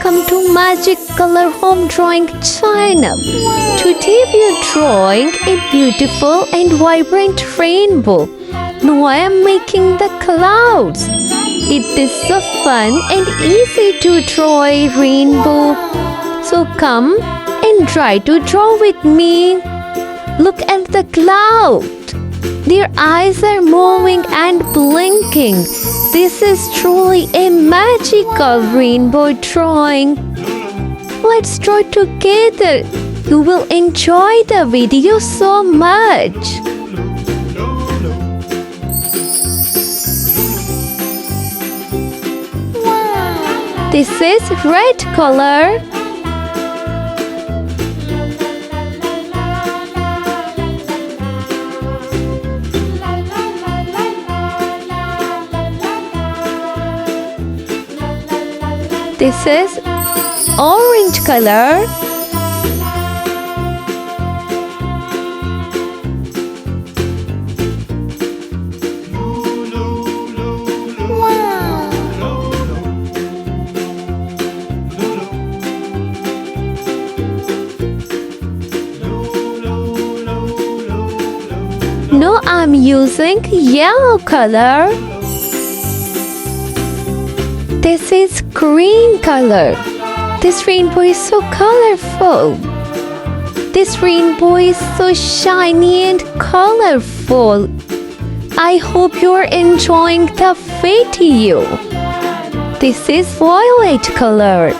Welcome to Magic Color Home Drawing channel. Today we are drawing a beautiful and vibrant rainbow. Now I am making the clouds. It is so fun and easy to draw a rainbow. So come and try to draw with me. Look at the cloud. Their eyes are moving and blinking. This is truly a magical rainbow drawing. Let's draw together. You will enjoy the video so much. This is red color. This is orange color. Now I'm using yellow color. This is green color. This rainbow is so colorful. This rainbow is so shiny and colorful. I hope you're enjoying the video. This is violet color.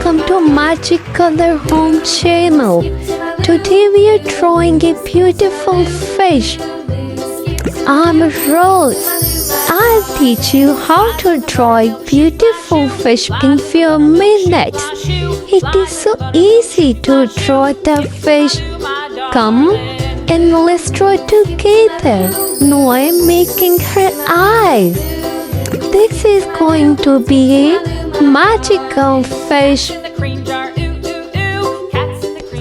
Welcome to Magic Color Home channel. Today we are drawing a beautiful fish. I'm Rose. I'll teach you how to draw a beautiful fish in few minutes. It is so easy to draw the fish. Come and let's draw together. Now I'm making her eyes. This is going to be a magical fish.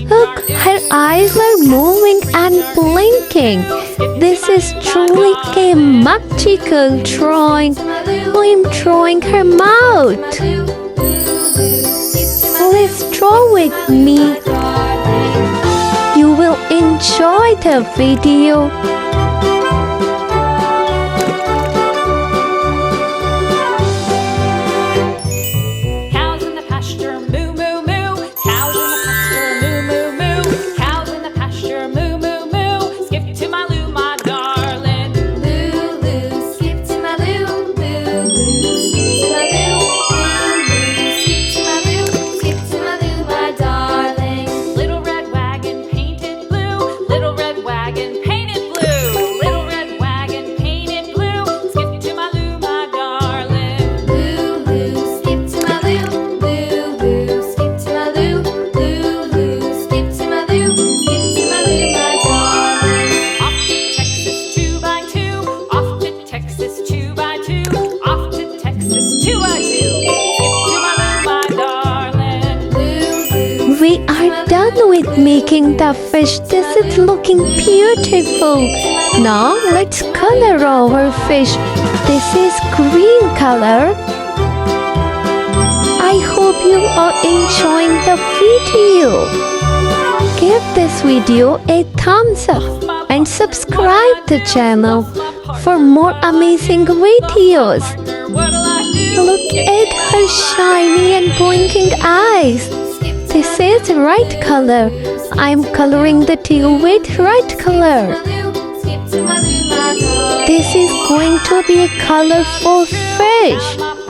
Look, her eyes are moving and blinking. This is truly a magical drawing. I'm drawing her mouth. Let's draw with me. You will enjoy the video. We are done with making the fish. This is looking beautiful. Now let's color our fish. This is green color. I hope you are enjoying the video. Give this video a thumbs up and subscribe the channel for more amazing videos. Look at her shiny and blinking eyes. This is red color. I'm coloring the tail with red color. This is going to be a colorful fish.